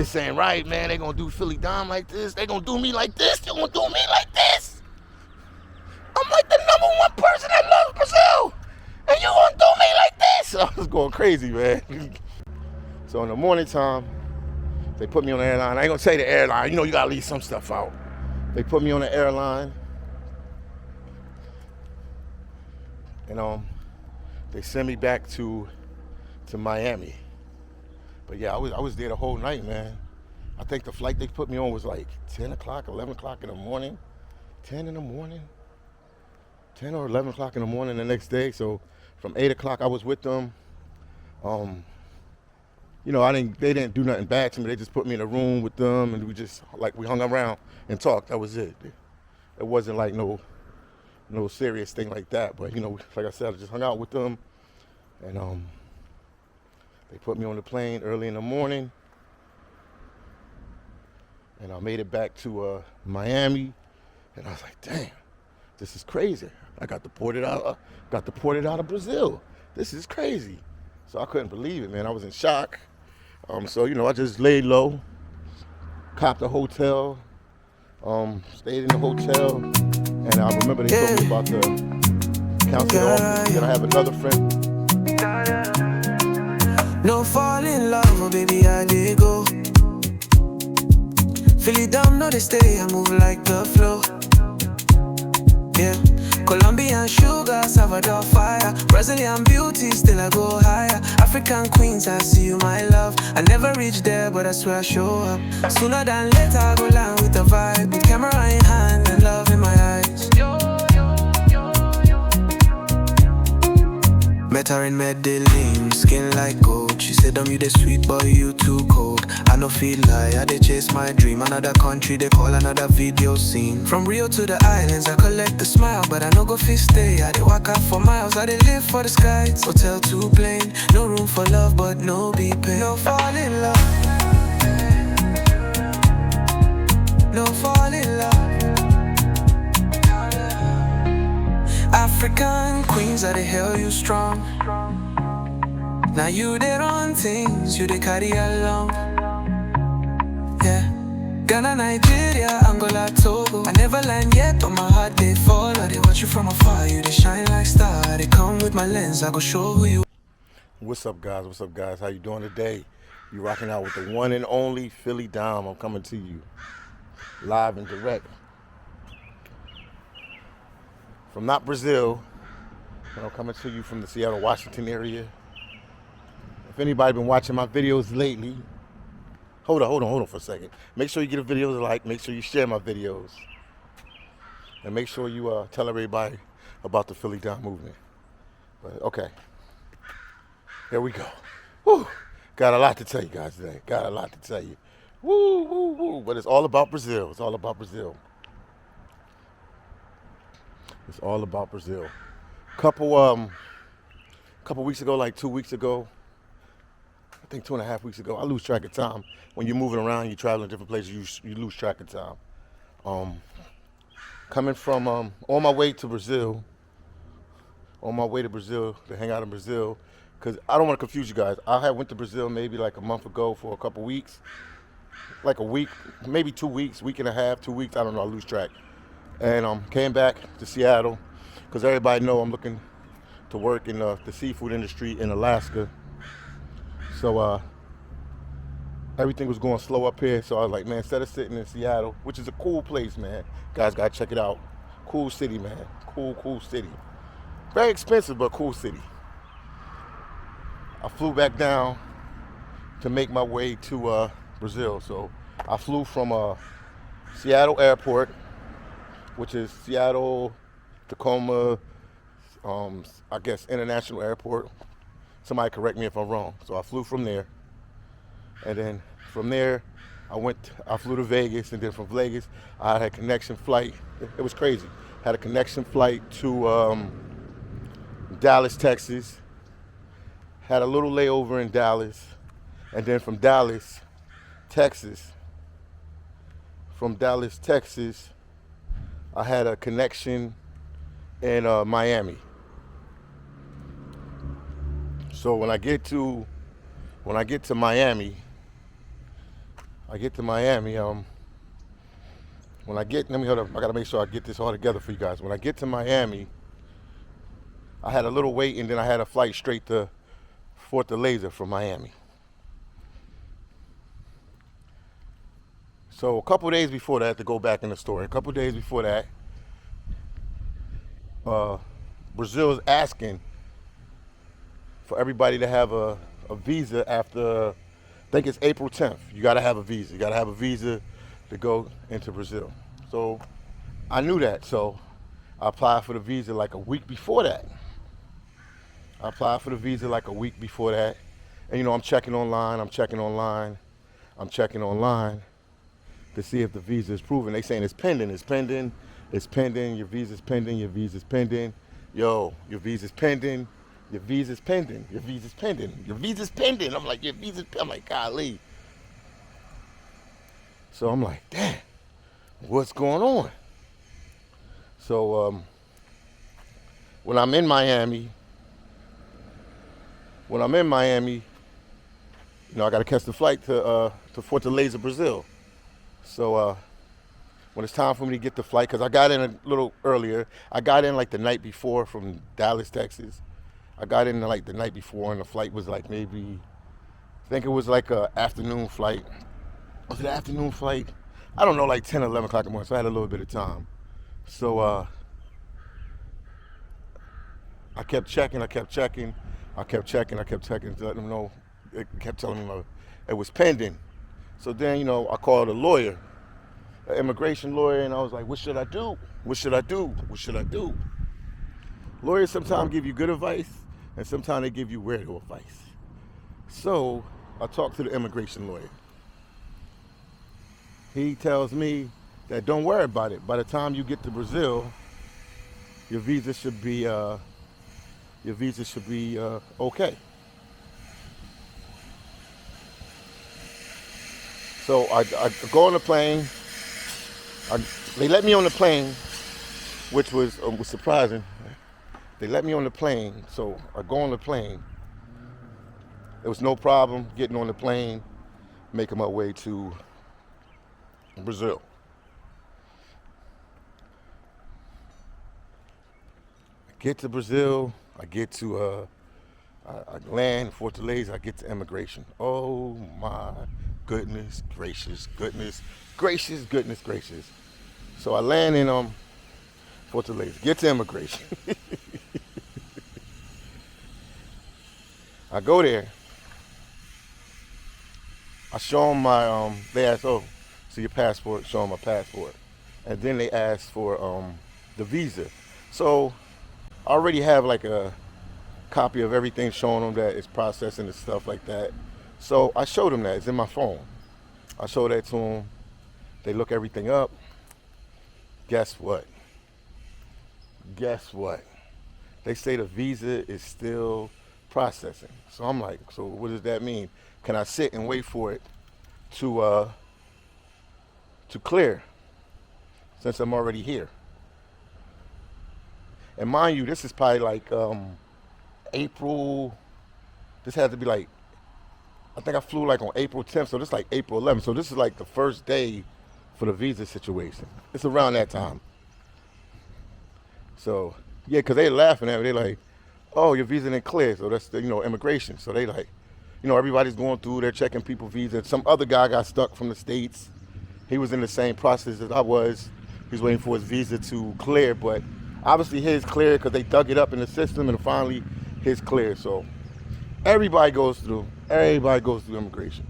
this ain't right, man. They gonna do Philly Dom like this. They gonna do me like this. They gonna do me like this. I'm like the #1 person that loves Brazil, and you gonna do me like this? So I was going crazy, man. So in the morning time, they put me on the airline. I ain't gonna say the airline. You know, you gotta leave some stuff out. They put me on the airline, and they sent me back to Miami. But yeah, I was there the whole night, man. I think the flight they put me on was like 10 o'clock, 11 o'clock in the morning, 10 in the morning, 10 or 11 o'clock in the morning the next day. So from 8 o'clock I was with them. You know, they didn't do nothing bad to me. They just put me in a room with them, and we hung around and talked. That was it. It wasn't like no serious thing like that. But, you know, like I said, I just hung out with them, and they put me on the plane early in the morning, and I made it back to Miami, and I was like, damn, this is crazy. I got deported out of Brazil. This is crazy. So I couldn't believe it, man. I was in shock. So, you know, I just laid low, copped a hotel, stayed in the hotel, and I remember they told me about the counseling office, and I have another friend. No fall in love, oh baby, I did go. Phillydom, no they stay, I move like the flow. Yeah, Colombian sugar, Salvador fire, Brazilian beauty, still I go higher. African queens, I see you, my love. I never reach there, but I swear I show up. Sooner than later, I go land with the vibe, with camera in hand and love in my eyes. Met her in Medellin, skin like gold. She said, you the sweet boy, you too cold. I no feel like I dey chase my dream. Another country, they call another video scene. From Rio to the islands, I collect the smile, but I no go fit stay. I dey walk out for miles, I dey live for the skies. Hotel too plain, no room for love, but no be pain. No fall in love, no fall in love. African queens, are they hell you strong. Now you they run things, you they carry along. Yeah, Ghana, Nigeria, Angola, Togo. I never land yet, but my heart they fall. I they watch you from afar, you they shine like star. They come with my lens, I go show who you. What's up, guys? What's up, guys? How you doing today? You rocking out with the one and only Philly Dom. I'm coming to you live and direct from not Brazil, but I'm coming to you from the Seattle, Washington area. If anybody been watching my videos lately, hold on for a second. Make sure you give the videos a like. Make sure you share my videos, and make sure you tell everybody about the Philly Dom movement. But okay, here we go. Woo. Got a lot to tell you guys today. Got a lot to tell you. Woo, woo, woo. But it's all about Brazil. It's all about Brazil. It's all about Brazil. Couple weeks ago, like 2 weeks ago, I think 2.5 weeks ago, I lose track of time. When you're moving around, you're traveling different places, you lose track of time. Coming from on my way to Brazil, to hang out in Brazil, because I don't want to confuse you guys. I had went to Brazil maybe like a month ago for a couple weeks, like a week, maybe 2 weeks, week and a half, 2 weeks. I don't know. I lose track. And came back to Seattle because everybody know I'm looking to work in the seafood industry in Alaska. So everything was going slow up here. So I was like, man, instead of sitting in Seattle, which is a cool place, man. Guys gotta check it out. Cool city, man. Cool city. Very expensive, but cool city. I flew back down to make my way to Brazil. So I flew from Seattle Airport, which is Seattle, Tacoma, I guess International Airport. Somebody correct me if I'm wrong. So I flew from there, and then from there, I flew to Vegas, and then from Vegas, I had a connection flight. It was crazy. Had a connection flight to Dallas, Texas. Had a little layover in Dallas, and then from Dallas, Texas, I had a connection in Miami. So when I get to Miami, I get to Miami. When I get, let me hold up. I gotta make sure I get this all together for you guys. When I get to Miami, I had a little wait, and then I had a flight straight to Fortaleza from Miami. So a couple days before that, to go back in the story, a couple days before that, Brazil is asking for everybody to have a visa after, I think it's April 10th. You got to have a visa. You got to have a visa to go into Brazil. So I knew that. So I applied for the visa like a week before that. And you know, I'm checking online to see if the visa is proven. They saying it's pending. Your visa's pending. Yo, your visa's pending. I'm like, I'm like, golly. So I'm like, damn, what's going on? So when I'm in Miami, you know, I got to catch the flight to Fortaleza, Brazil. So when it's time for me to get the flight, because I got in a little earlier. I got in like the night before from Dallas, Texas. I got in like the night before, and the flight was like maybe, I think it was like a afternoon flight. Was it an afternoon flight? I don't know, like 10 or 11 o'clock in the morning, so I had a little bit of time. So I kept checking, to let them know. It kept telling me it was pending. So then, you know, I called a lawyer, an immigration lawyer, and I was like, what should I do? Lawyers sometimes give you good advice, and sometimes they give you weirdo advice. So I talked to the immigration lawyer. He tells me that don't worry about it. By the time you get to Brazil, your visa should be okay. So I go on the plane. They let me on the plane, which was surprising. They let me on the plane, so I go on the plane. There was no problem getting on the plane, making my way to Brazil. I get to Brazil. I land in Fortaleza. I get to immigration. Oh my goodness gracious. So I land in Fortaleza. Get to immigration. I go there. I show them my, they ask, oh, so your passport, show them my passport. And then they ask for the visa. So I already have like a copy of everything showing them that it's processing and stuff like that. So I showed them that, it's in my phone. I showed that to them. They look everything up. Guess what? They say the visa is still processing. So I'm like, so what does that mean? Can I sit and wait for it to clear since I'm already here? And mind you, this is probably like April, this had to be like, I think I flew like on April 10th, so this is like April 11th. So this is like the first day for the visa situation. It's around that time. So, yeah, because they laughing at me. They like, oh, your visa didn't clear. So that's, you know, immigration. So they like, you know, everybody's going through, they're checking people's visas. Some other guy got stuck from the States. He was in the same process as I was. He was waiting for his visa to clear, but obviously his cleared because they dug it up in the system, and finally his cleared. So everybody goes through immigration.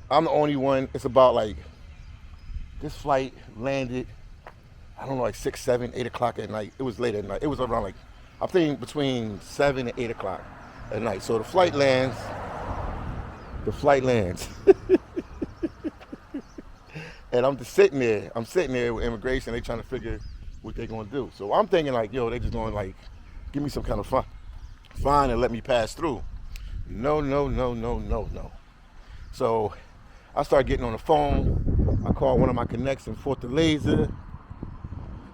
I'm the only one. It's about like, this flight landed, I don't know, like 6, 7, 8 o'clock at night. It was late at night. It was around like, I think between 7 and 8 o'clock at night. So the flight lands. And I'm just sitting there. With immigration. They trying to figure what they gonna do. So I'm thinking like, yo, they just gonna like give me some kind of fine and let me pass through. No. So I started getting on the phone. I called one of my connects in Fortaleza.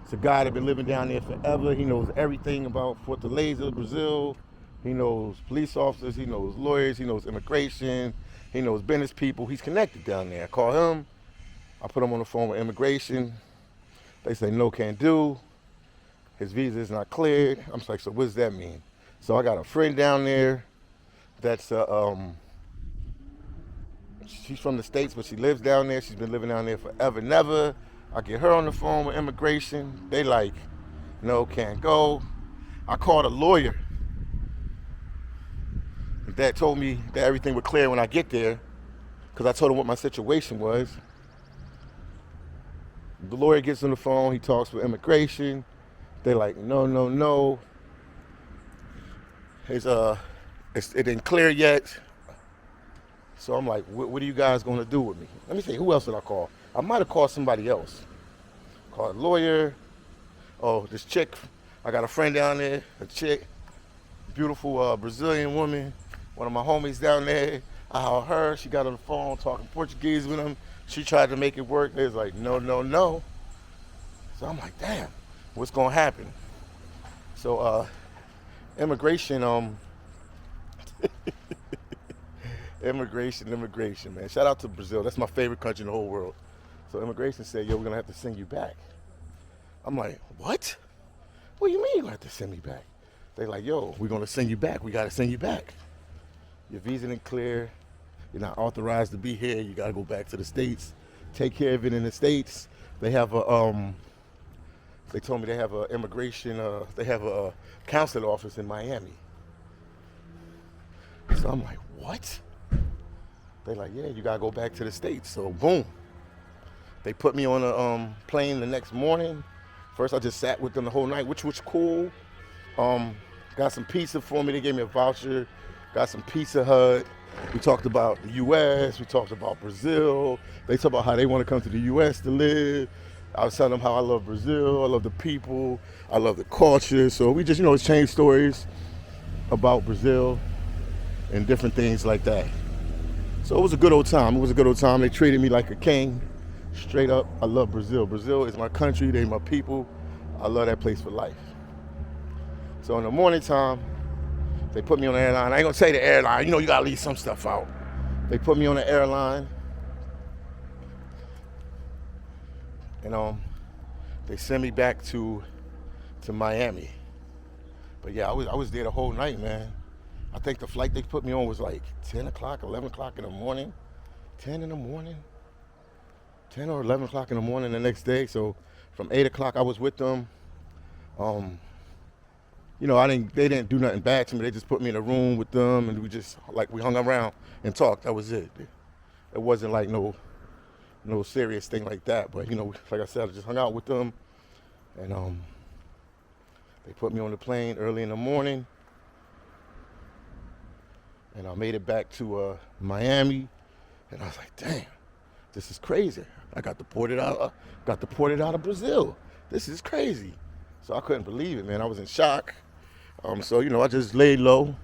It's a guy that been living down there forever. He knows everything about Fortaleza, Brazil. He knows police officers, he knows lawyers, he knows immigration. He knows business people. He's connected down there. I call him. I put him on the phone with immigration. They say no, can't do. His visa is not cleared. I'm like, so what does that mean? So I got a friend down there that's she's from the States, but she lives down there. She's been living down there forever and ever. I get her on the phone with immigration. They like, no, can't go. I called a lawyer. That told me that everything would clear when I get there, because I told him what my situation was. The lawyer gets on the phone. He talks with immigration. They're like, no. It didn't clear yet. So I'm like, what are you guys going to do with me? Let me see, who else did I call? I might have called somebody else. Called a lawyer. Oh, this chick. I got a friend down there, a chick, beautiful Brazilian woman. One of my homies down there. I called her. She got on the phone talking Portuguese with him. She tried to make it work. They was like, no. So I'm like, damn, what's going to happen? So immigration, immigration, man. Shout out to Brazil. That's my favorite country in the whole world. So immigration said, yo, we're going to have to send you back. I'm like, what? What do you mean you're going to have to send me back? They like, yo, we're going to send you back. We got to send you back. Your visa didn't clear. You're not authorized to be here. You got to go back to the States. Take care of it in the States. They have a, they told me they have a immigration, they have a consulate office in Miami. So I'm like, what? They like, yeah, you got to go back to the States. So boom. They put me on a plane the next morning. First, I just sat with them the whole night, which was cool. Got some pizza for me. They gave me a voucher. Got some Pizza Hut. We talked about the U.S. We talked about Brazil. They talked about how they want to come to the U.S. to live. I was telling them how I love Brazil. I love the people. I love the culture. So we just, exchanged stories about Brazil and different things like that. So it was a good old time. They treated me like a king. Straight up, I love Brazil. Brazil is my country. They're my people. I love that place for life. So in the morning time, they put me on the airline. I ain't gonna say the airline. You gotta leave some stuff out. They put me on the airline. And they sent me back to Miami. But yeah, I was there the whole night, man. I think the flight they put me on was like 10 o'clock, 11 o'clock in the morning. 10 in the morning. 10 or 11 o'clock in the morning the next day. So from 8 o'clock I was with them. They didn't do nothing bad to me. They just put me in a room with them and we hung around and talked. That was it. It wasn't like no serious thing like that. But like I said, I just hung out with them and they put me on the plane early in the morning and I made it back to Miami and I was like, damn, this is crazy. I got deported out of Brazil. This is crazy. So I couldn't believe it, man. I was in shock. So I just laid low,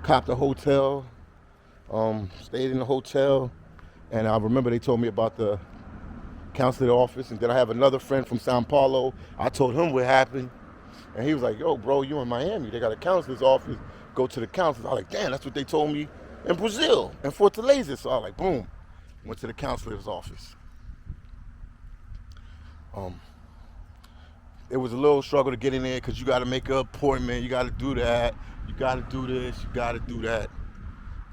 copped a hotel, stayed in the hotel, and I remember they told me about the consulate office, and then I have another friend from Sao Paulo. I told him what happened, and he was like, yo, bro, you in Miami. They got a consulate's office. Go to the consulate. I was like, damn, that's what they told me in Brazil, in Fortaleza. So I was like, boom, went to the consulate's office. It was a little struggle to get in there because you got to make an appointment. You got to do that. You got to do this. You got to do that.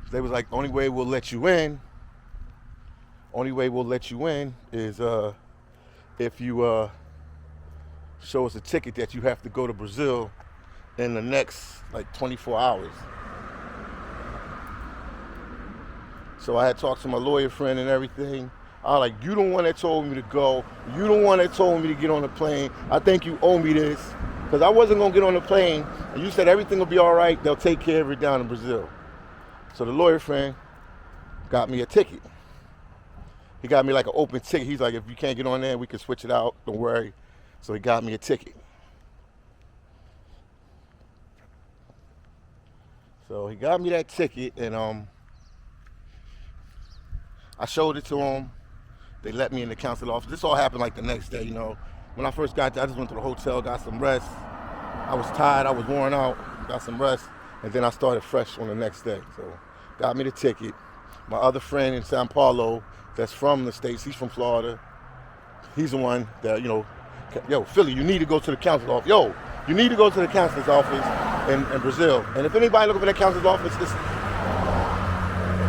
They was like, only way we'll let you in is if you show us a ticket that you have to go to Brazil in the next 24 hours. So I had talked to my lawyer friend and everything. I was like, you the one that told me to go. You the one that told me to get on the plane. I think you owe me this. Because I wasn't going to get on the plane. And you said everything will be all right. They'll take care of it down in Brazil. So the lawyer friend got me a ticket. He got me like an open ticket. He's like, if you can't get on there, we can switch it out. Don't worry. So he got me a ticket. So he got me that ticket and I showed it to him. They let me in the consulate office. This all happened like the next day, When I first got there, I just went to the hotel, got some rest. I was tired, I was worn out, got some rest, and then I started fresh on the next day. So got me the ticket. My other friend in Sao Paulo that's from the States, he's from Florida. He's the one that, yo, Philly, you need to go to the counsel's office. Yo, you need to go to the counsel's office in Brazil. And if anybody looking for that counsel's office,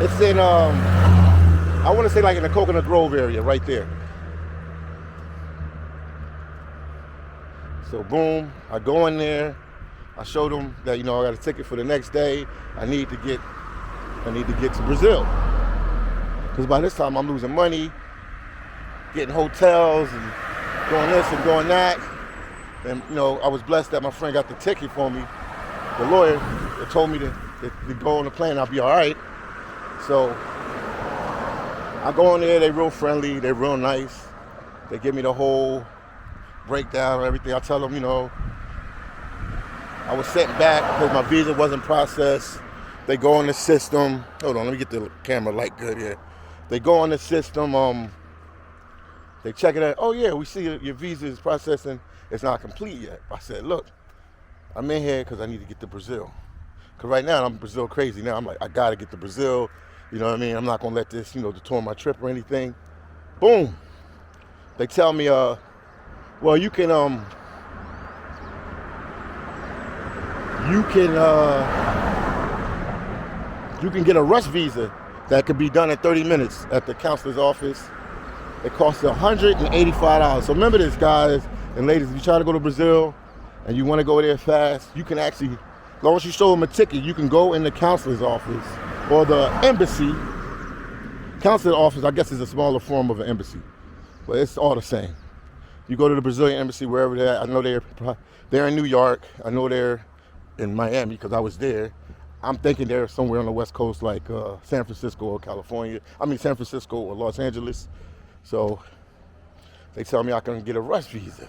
it's in, I want to say like in the Coconut Grove area, right there. So boom, I go in there. I showed them that, I got a ticket for the next day. I need to get to Brazil. Because by this time I'm losing money, getting hotels and doing this and doing that. And I was blessed that my friend got the ticket for me. The lawyer that told me to go on the plane, I'll be all right. So I go in there, they're real friendly, they're real nice. They give me the whole breakdown and everything. I tell them, I was sent back because my visa wasn't processed. They go on the system. Hold on, let me get the camera light good here. They go on the system. They check it out. Oh yeah, we see your visa is processing. It's not complete yet. I said, look, I'm in here because I need to get to Brazil. Because right now I'm Brazil crazy. Now I'm like, I gotta get to Brazil. You know what I mean? I'm not gonna let this, detour my trip or anything. Boom. They tell me, well, you can get a rush visa that could be done in 30 minutes at the counselor's office. It costs $185. So remember this, guys and ladies, if you try to go to Brazil and you want to go there fast, you can actually, as long as you show them a ticket, you can go in the counselor's office or the embassy. Counselor's office, I guess, is a smaller form of an embassy, but it's all the same. You go to the Brazilian embassy, wherever they're at. I know they're in New York. I know they're in Miami because I was there. I'm thinking they're somewhere on the West Coast, like San Francisco or California. San Francisco or Los Angeles. So they tell me I can get a rush visa.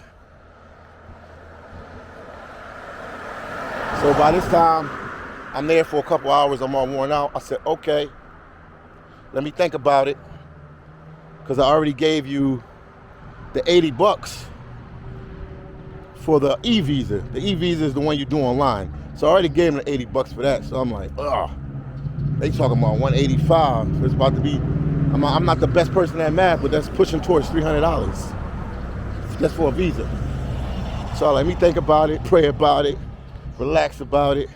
So by this time, I'm there for a couple hours. I'm all worn out. I said, okay, let me think about it, because I already gave you the $80 for the e-visa. The e-visa is the one you do online. So I already gave them the $80 for that. So I'm like, ugh. They talking about $185. It's about to be, I'm not the best person at math, but that's pushing towards $300 just for a visa. So let me think about it, pray about it, relax about it.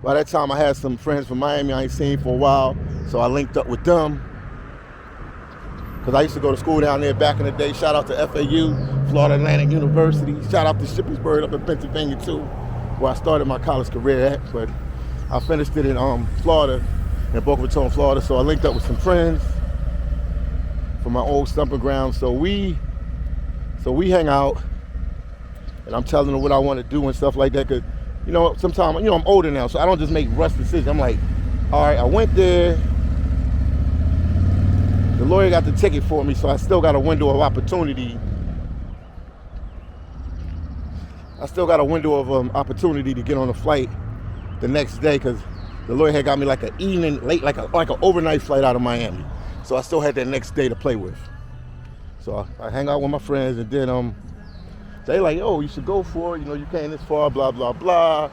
By that time I had some friends from Miami I ain't seen for a while. So I linked up with them, because I used to go to school down there back in the day. Shout out to FAU, Florida Atlantic University. Shout out to Shippensburg up in Pennsylvania too, where I started my college career at. But I finished it in Florida, in Boca Raton, Florida. So I linked up with some friends from my old stomping ground. So we hang out, and I'm telling them what I want to do and stuff like that. Cause sometimes I'm older now, so I don't just make rush decisions. I'm like, all right, I went there. The lawyer got the ticket for me, so I still got a window of opportunity. Opportunity to get on a flight the next day, because the lawyer had got me like an evening, late, like an overnight flight out of Miami. So I still had that next day to play with. So I hang out with my friends, and then they like, oh, you should go for it. You came this far, blah, blah, blah,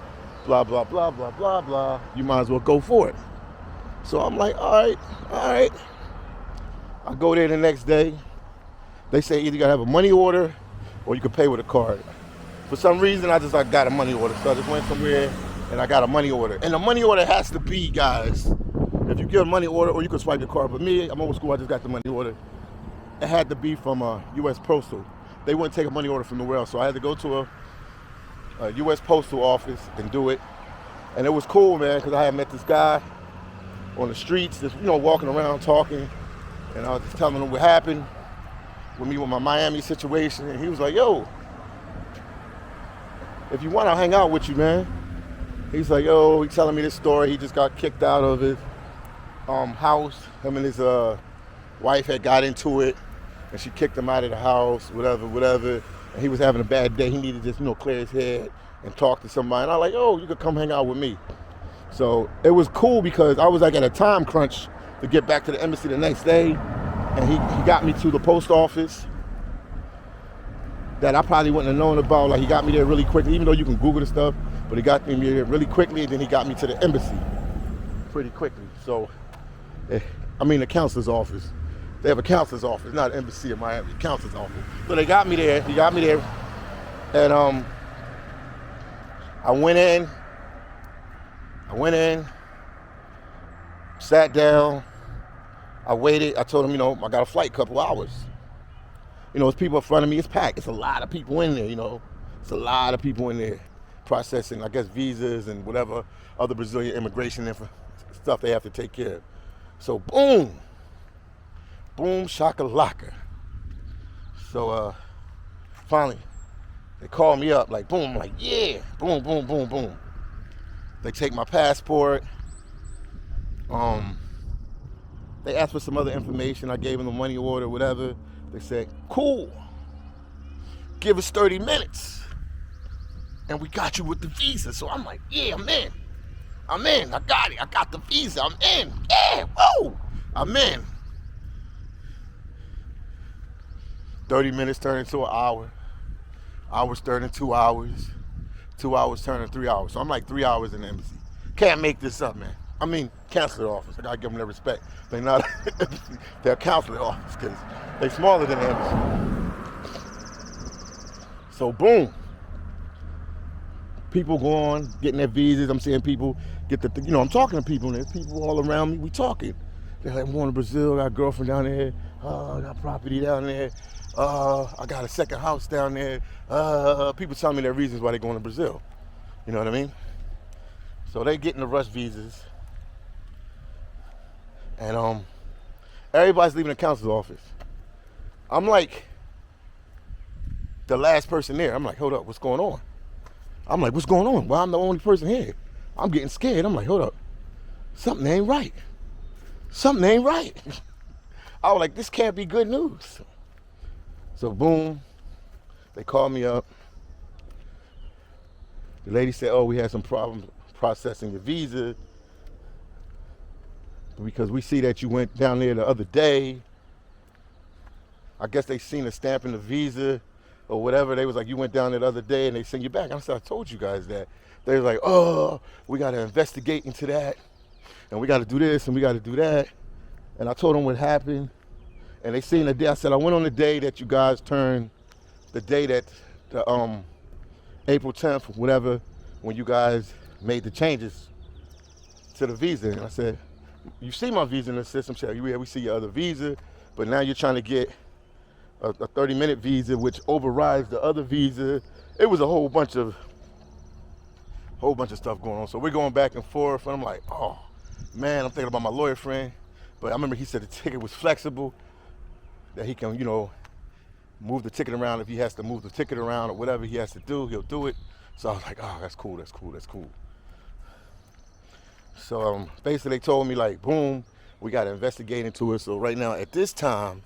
blah, blah, blah, blah, blah, blah. You might as well go for it. So I'm like, all right. I go there the next day. They say either you gotta have a money order or you can pay with a card. For some reason, I got a money order. So I just went somewhere and I got a money order. And the money order has to be, guys, if you get a money order, or you can swipe your card. But me, I'm old school, I just got the money order. It had to be from U.S. Postal. They wouldn't take a money order from nowhere else. So I had to go to a U.S. Postal office and do it. And it was cool, man, because I had met this guy on the streets, just, walking around talking. And I was just telling him what happened with me with my Miami situation. And he was like, yo, if you want, I'll hang out with you, man. He's like, yo, he's telling me this story. He just got kicked out of his house. Him and his wife had got into it, and she kicked him out of the house, whatever. And he was having a bad day. He needed to just, clear his head and talk to somebody. And I was like, oh, you could come hang out with me. So it was cool because I was like at a time crunch to get back to the embassy the next day. And he got me to the post office that I probably wouldn't have known about. Like, he got me there really quickly, even though you can Google the stuff, but he got me there really quickly, and then he got me to the embassy pretty quickly. So I mean, the counselor's office. They have a counselor's office, not an embassy in Miami, counselor's office. So they got me there. He got me there, and I went in, sat down. I waited. I told him, I got a flight, couple hours. There's people in front of me. It's packed. It's a lot of people in there. It's a lot of people in there processing, I guess, visas and whatever other Brazilian immigration stuff they have to take care of. So boom, shakalaka. So finally, they call me up like boom, I'm like yeah, boom, boom, boom, boom. They take my passport. They asked for some other information. I gave them the money order, whatever. They said, cool, give us 30 minutes and we got you with the visa. So I'm like, yeah, I'm in. I got it. I got the visa. I'm in. Yeah, whoa. I'm in. 30 minutes turned into an hour. Hours turned into 2 hours. 2 hours turned into 3 hours. So I'm like 3 hours in the embassy. Can't make this up, man. I mean, consular office. I gotta give them their respect. They're not, they're a consular office because they're smaller than the embassy. So boom. People go on, getting their visas. I'm seeing people get I'm talking to people, and there's people all around me. We talking. They're like, I'm going to Brazil, I got a girlfriend down there. I got property down there. I got a second house down there. People telling me their reasons why they're going to Brazil. You know what I mean? So they getting the rush visas. And everybody's leaving the counsel's office. I'm like the last person there. I'm like, hold up, what's going on? I'm like, what's going on? Well, I'm the only person here. I'm getting scared. I'm like, hold up. Something ain't right. Something ain't right. I was like, this can't be good news. So boom, they called me up. The lady said, oh, we had some problems processing your visa because we see that you went down there the other day. I guess they seen a stamp in the visa or whatever. They was like, you went down there the other day and they sent you back. I said, I told you guys that. They was like, oh, we got to investigate into that. And we got to do this and we got to do that. And I told them what happened. And they seen the day. I said, I went on the day that you guys turned, the day that the April 10th, whatever, when you guys made the changes to the visa. And I said, you see my visa in the system. She said, yeah, we see your other visa, but now you're trying to get a 30-minute visa, which overrides the other visa. It was a whole bunch of stuff going on. So we're going back and forth, and I'm like, oh, man, I'm thinking about my lawyer friend. But I remember he said the ticket was flexible, that he can, move the ticket around. If he has to move the ticket around or whatever he has to do, he'll do it. So I was like, oh, that's cool, that's cool, that's cool. So basically they told me like, boom, we got to investigate into it. So right now, at this time,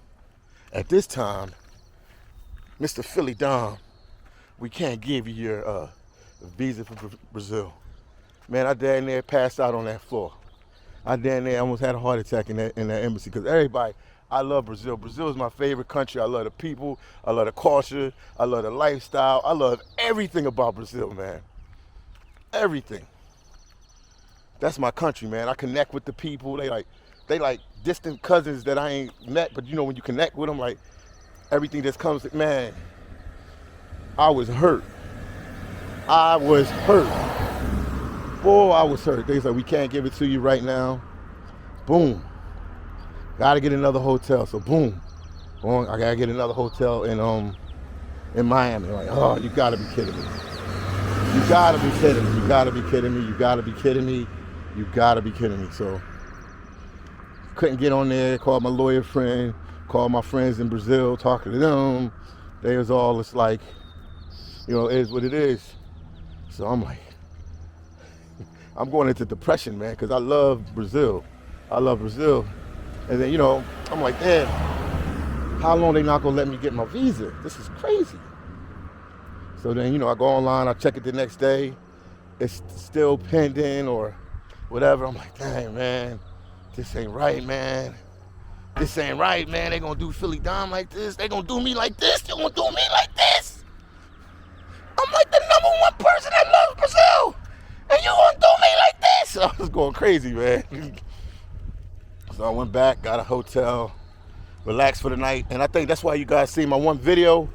Mr. Phillydom, we can't give you your visa for Brazil. Man, I damn near passed out on that floor. I damn near almost had a heart attack in that embassy because everybody, I love Brazil. Brazil is my favorite country. I love the people. I love the culture. I love the lifestyle. I love everything about Brazil, man. Everything. That's my country, man. I connect with the people. They like distant cousins that I ain't met, but when you connect with them, like everything that comes, man, I was hurt. Boy, I was hurt. They said, we can't give it to you right now. Boom. Gotta get another hotel. So boom. I gotta get another hotel in Miami. Like, oh, you gotta be kidding me. You gotta be kidding me. You gotta be kidding me. You gotta be kidding me. You gotta be kidding me. So couldn't get on there, called my lawyer friend, called my friends in Brazil, talking to them. They was all, it's like, it is what it is. So I'm like, I'm going into depression, man, because I love Brazil. I love Brazil. And then, I'm like, damn, how long they not gonna let me get my visa? This is crazy. So then, I go online, I check it the next day. It's still pending or whatever. I'm like, dang, man, this ain't right, man. This ain't right, man. They gonna do Phillydom like this. They gonna do me like this. They gonna do me like this. I'm like the #1 person that loves Brazil. And you gonna do me like this? So I was going crazy, man. So I went back, got a hotel, relaxed for the night, and I think that's why you guys see my one video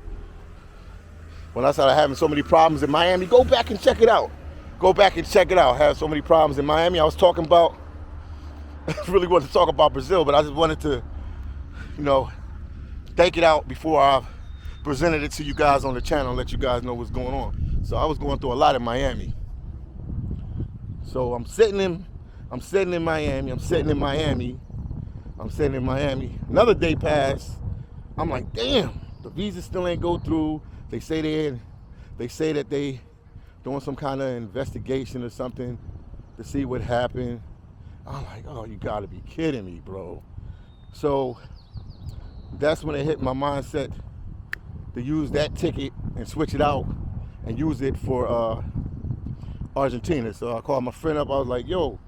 when I started having so many problems in Miami. Go back and check it out. Go back and check it out. I had so many problems in Miami. I was talking about, I really wanted to talk about Brazil, but I just wanted to, you know, take it out before I presented it to you guys on the channel and let you guys know what's going on. So I was going through a lot in Miami. So I'm sitting in Miami. Another day passed. I'm like, damn, the visa still ain't go through. They say that they doing some kind of investigation or something to see what happened. I'm like, oh, you gotta be kidding me, bro. So that's when it hit my mindset to use that ticket and switch it out and use it for Argentina. So I called my friend up. I was like, yo,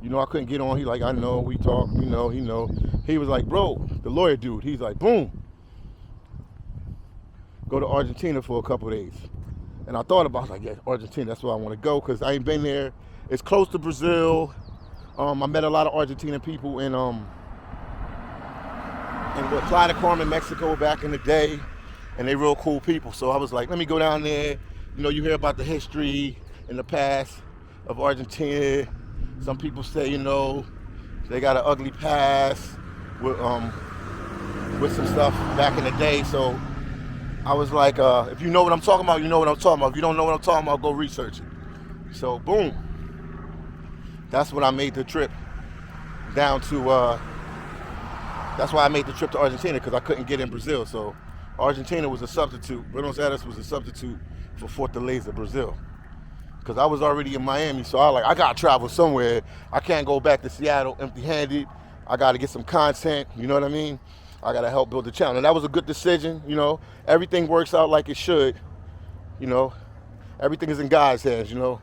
you know, I couldn't get on. He like, I know, we talked, you know, he know. He was like, bro, the lawyer dude, he's like, boom, go to Argentina for a couple of days. And I thought about it, I was like, yeah, Argentina, that's where I want to go, because I ain't been there. It's close to Brazil. I met a lot of Argentinian people in Playa del Carmen, Mexico back in the day, and they real cool people. So I was like, let me go down there. You know, you hear about the history in the past of Argentina. Some people say, you know, they got an ugly past with some stuff back in the day. So I was like, if you know what I'm talking about, you know what I'm talking about. If you don't know what I'm talking about, go research it. So boom, that's when I made the trip down to, that's why I made the trip to Argentina, because I couldn't get in Brazil. So Argentina was a substitute. Buenos Aires was a substitute for Fortaleza, Brazil. Because I was already in Miami, so I gotta travel somewhere. I can't go back to Seattle empty-handed. I gotta get some content, you know what I mean? I gotta help build the channel. And that was a good decision, you know. Everything works out like it should, you know. Everything is in God's hands, you know.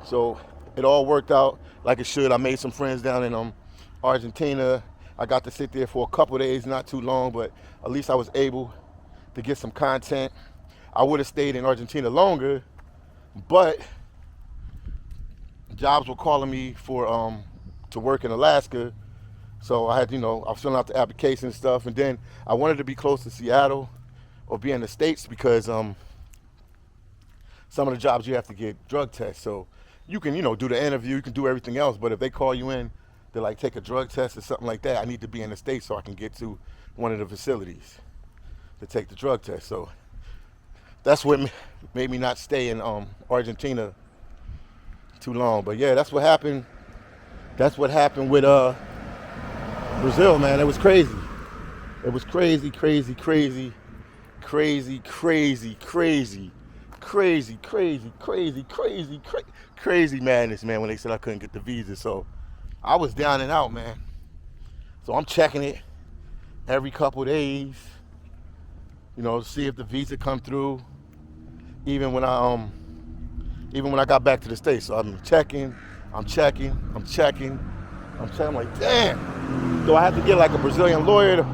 So it all worked out like it should. I made some friends down in Argentina. I got to sit there for a couple of days, not too long, but at least I was able to get some content. I would have stayed in Argentina longer, but jobs were calling me for to work in Alaska. So I had, you know, I was filling out the application and stuff, and then I wanted to be close to Seattle or be in the States, because some of the jobs you have to get drug tests. So you can, you know, do the interview, you can do everything else, but if they call you in to like take a drug test or something like that, I need to be in the States so I can get to one of the facilities to take the drug test. So that's what made me not stay in Argentina too long. But yeah, that's what happened. That's what happened with Brazil, man. It was crazy. It was crazy, crazy, crazy, crazy, crazy, crazy, crazy, crazy, crazy, crazy, crazy madness, man, when they said I couldn't get the visa. So I was down and out, man. So I'm checking it every couple of days, you know, to see if the visa come through. Even when I got back to the States. So I'm checking. I'm like, damn, do I have to get like a Brazilian lawyer to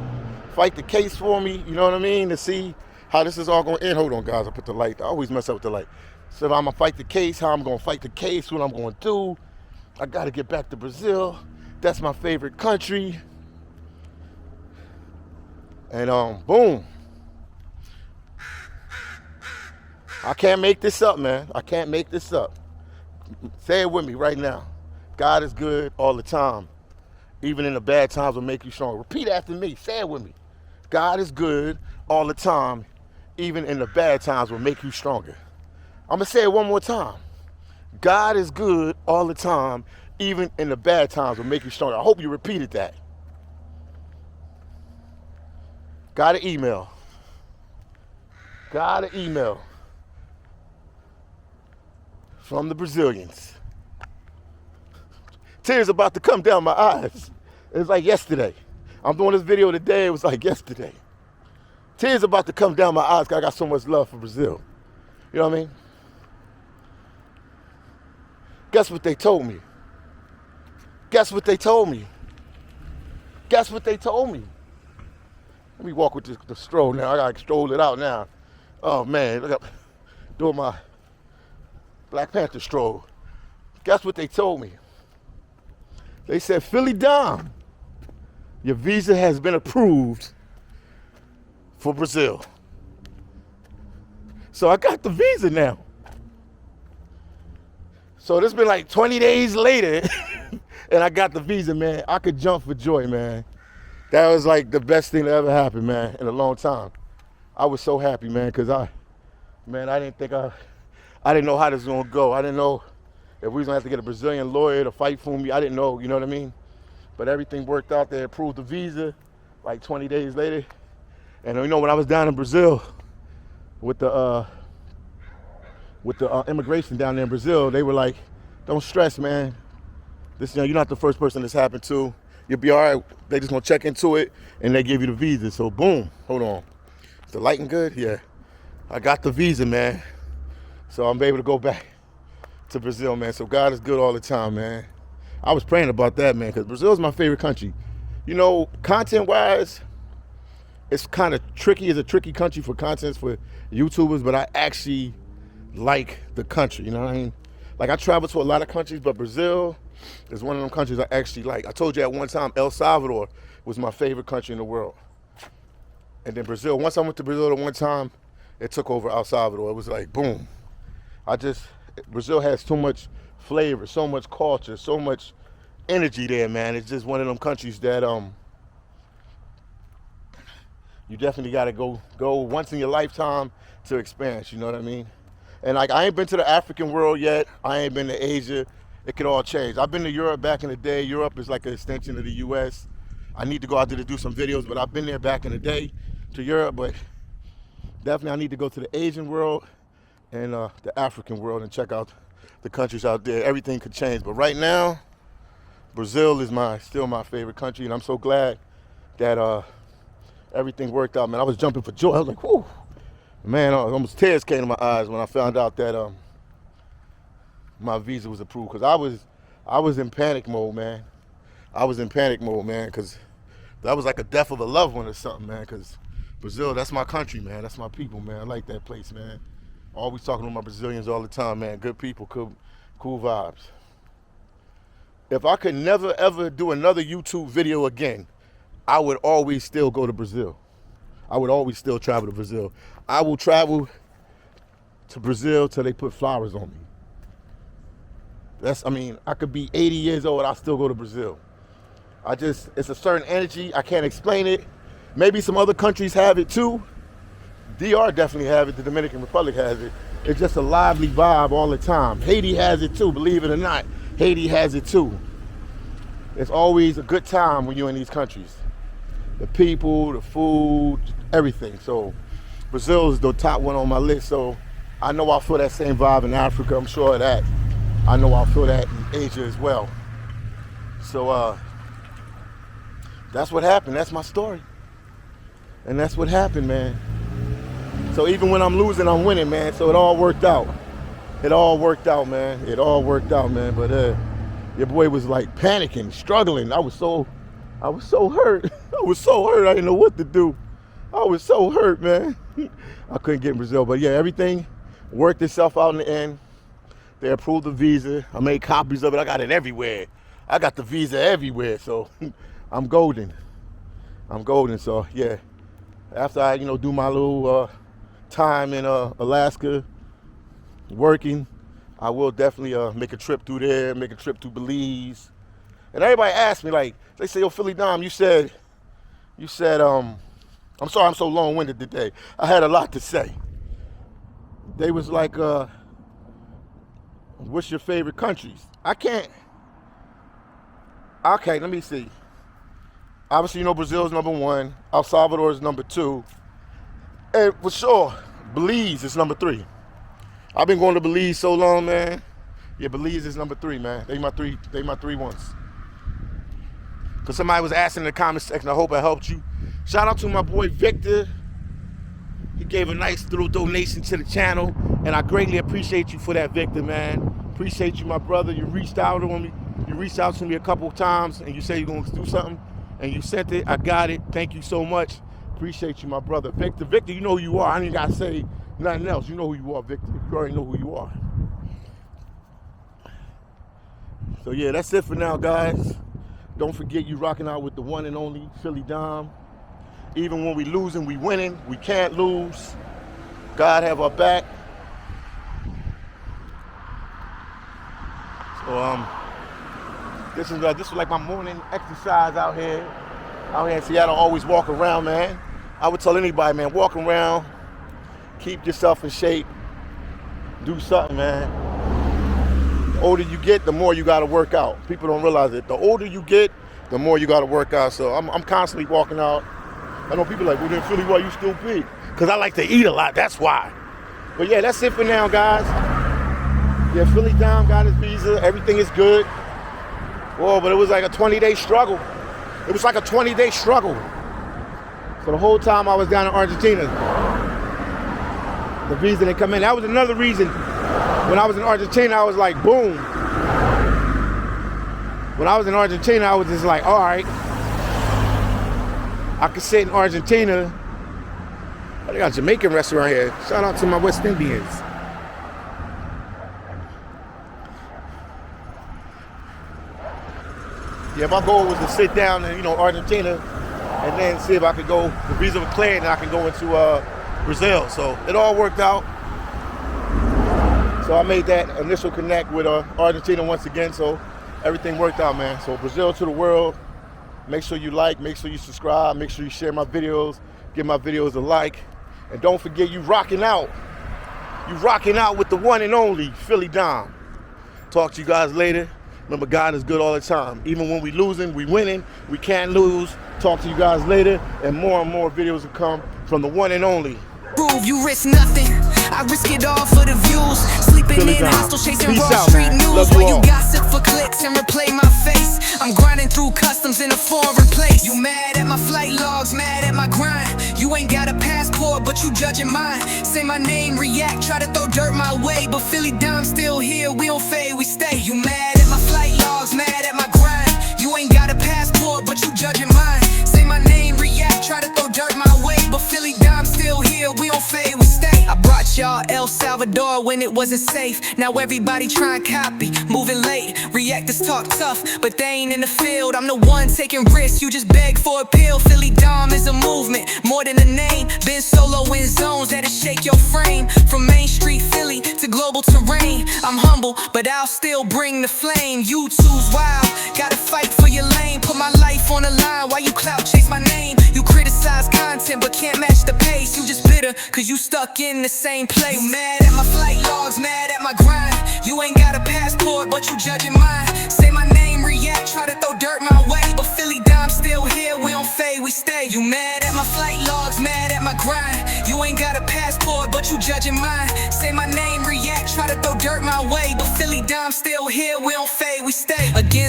fight the case for me? You know what I mean? To see how this is all going to end. Hold on, guys, I put the light. I always mess up with the light. So if I'm going to fight the case, how I'm going to fight the case, what I'm going to do. I got to get back to Brazil. That's my favorite country. And boom. I can't make this up, man. I can't make this up. Say it with me right now. God is good all the time. Even in the bad times will make you strong. Repeat after me. Say it with me. God is good all the time. Even in the bad times will make you stronger. I'm going to say it one more time. God is good all the time. Even in the bad times will make you stronger. I hope you repeated that. Got an email. From the Brazilians. Tears about to come down my eyes. It was like yesterday. I'm doing this video today, it was like yesterday. Tears about to come down my eyes because I got so much love for Brazil. You know what I mean? Guess what they told me? Let me walk with the stroll now. I gotta stroll it out now. Oh man, look up, doing my Black Panther stroll. Guess what they told me? They said, phillydom, Your visa has been approved for Brazil. So I got the visa now. So this been like 20 days later and I got the visa, man. I could jump for joy, man. That was like the best thing that ever happened, man, in a long time. I was so happy, man, because I didn't know how this was gonna go. I didn't know if we was gonna have to get a Brazilian lawyer to fight for me. I didn't know, you know what I mean? But everything worked out. They approved the visa like 20 days later. And you know, when I was down in Brazil with the immigration down there in Brazil, they were like, don't stress, man. This, you're not the first person this happened to. You'll be all right. They just gonna check into it and they give you the visa. So boom, hold on. Is the lighting good? Yeah. I got the visa, man. So I'm able to go back to Brazil, man. So God is good all the time, man. I was praying about that, man, because Brazil is my favorite country. You know, content-wise, it's kind of tricky. It's a tricky country for content for YouTubers, but I actually like the country, you know what I mean? Like, I travel to a lot of countries, but Brazil is one of them countries I actually like. I told you at one time, El Salvador was my favorite country in the world. And then Brazil, once I went to Brazil the one time, it took over El Salvador. It was like, boom. Brazil has too much flavor, so much culture, so much energy there, man. It's just one of them countries that you definitely got to go once in your lifetime to experience, you know what I mean? And like, I ain't been to the African world yet. I ain't been to Asia. It could all change. I've been to Europe back in the day. Europe is like an extension of the US. I need to go out there to do some videos, but I've been there back in the day to Europe, but definitely I need to go to the Asian world and the African world and check out the countries out there. Everything could change, but right now, Brazil is still my favorite country, and I'm so glad that everything worked out, man. I was jumping for joy. I was like, whoo. Man, almost tears came to my eyes when I found out that my visa was approved, because I was in panic mode, man. I was in panic mode, man, because that was like a death of a loved one or something, man, because Brazil, that's my country, man. That's my people, man. I like that place, man. Always talking to my Brazilians all the time, man. Good people, cool vibes. If I could never, ever do another YouTube video again, I would always still go to Brazil. I would always still travel to Brazil. I will travel to Brazil till they put flowers on me. I could be 80 years old, I'll still go to Brazil. It's a certain energy, I can't explain it. Maybe some other countries have it too. DR definitely have it, the Dominican Republic has it. It's just a lively vibe all the time. Haiti has it too, believe it or not. Haiti has it too. It's always a good time when you're in these countries. The people, the food, everything. So Brazil is the top one on my list. So I know I'll feel that same vibe in Africa, I'm sure of that. I know I'll feel that in Asia as well. So that's what happened, that's my story. And that's what happened, man. So even when I'm losing, I'm winning, man. So it all worked out. It all worked out, man. It all worked out, man. But your boy was like panicking, struggling. I was so hurt. I was so hurt. I didn't know what to do. I was so hurt, man. I couldn't get in Brazil. But yeah, everything worked itself out in the end. They approved the visa. I made copies of it. I got it everywhere. I got the visa everywhere. So I'm golden. I'm golden. So yeah, after I, do my little time in Alaska working, I will definitely make a trip through there, make a trip to Belize. And everybody asked me, like, they say, yo, phillydom, you said, I'm sorry I'm so long-winded today. I had a lot to say. They was like, what's your favorite countries? Okay, let me see. Obviously, Brazil is number 1. El Salvador is number 2. And for sure, Belize is number 3. I've been going to Belize so long, man. Yeah, Belize is number 3, man. They my three ones. Because somebody was asking in the comment section, I hope I helped you. Shout out to my boy Victor. He gave a nice little donation to the channel, and I greatly appreciate you for that, Victor, man. Appreciate you, my brother. You reached out to me. You reached out to me a couple of times, and you said you're going to do something, and you sent it. I got it. Thank you so much. Appreciate you, my brother. Victor, you know who you are. I ain't got to say nothing else. You know who you are, Victor. You already know who you are. So, yeah, that's it for now, guys. Don't forget you rocking out with the one and only phillydom. Even when we losing, we winning. We can't lose. God have our back. So this is like my morning exercise out here. Out here in Seattle, always walk around, man. I would tell anybody, man, walk around, keep yourself in shape, do something, man. The older you get, the more you gotta work out. People don't realize it. The older you get, the more you gotta work out. So I'm constantly walking out. I know people like, well, then Philly, why you still big? Because I like to eat a lot, that's why. But yeah, that's it for now, guys. Yeah, phillydom got his visa, everything is good. Whoa, but it was like a 20-day struggle. It was like a 20-day struggle. So the whole time I was down in Argentina, the visa didn't come in. That was another reason. When I was in Argentina, I was like, boom. When I was in Argentina, I was just like, all right. I could sit in Argentina. They got a Jamaican restaurant here. Shout out to my West Indians. Yeah, my goal was to sit down in, Argentina, and then see if I could go, the visa was cleared, and I can go into Brazil. So it all worked out. So I made that initial connect with Argentina once again. So everything worked out, man. So Brazil to the world. Make sure you like, make sure you subscribe, make sure you share my videos, give my videos a like. And don't forget, you rocking out. You rocking out with the one and only phillydom. Talk to you guys later. Remember, God is good all the time. Even when we losing, we winning. We can't lose. Talk to you guys later. And more videos will come from the one and only. Prove you risk nothing. I risk it all for the views. Sleeping in hostels, chasing Wall Street news. Where you gossip for clicks and replay my face. I'm grinding through customs in a foreign place. You mad at my flight logs, mad at my grind. You ain't got a passport, but you judging mine. Say my name, react, try to throw dirt my way. But phillydom still here, we don't fade, we stay. You mad at my flight logs, mad at my grind. You ain't got a passport, but you judging mine. Say my name, react, try to throw dirt my way. But phillydom still here, we don't fade, we stay. I brought y'all El Salvador when it wasn't safe. Now everybody try and copy, moving late. Reactors talk tough, but they ain't in the field. I'm the one taking risks, you just beg for a pill. Phillydom is a movement, more than a name. Been solo in zones that'll shake your frame. From Main Street Philly to global terrain. I'm humble, but I'll still bring the flame. You two's wild, gotta fight for your lane. Put my life on the line while you clout chase my name. You criticize content but can't match the pace. You just bitter cause you stuck in the same place. You mad at my flight logs, mad at my grind. You ain't got a passport but you judging mine. Say my name, react, try to throw dirt my way. But phillydom still here, we don't fade, we stay. You mad at my flight logs, mad at my grind. You ain't got a passport but you judging mine. Say my name, react, try to throw dirt my way. But phillydom still here, we don't fade, we stay. Against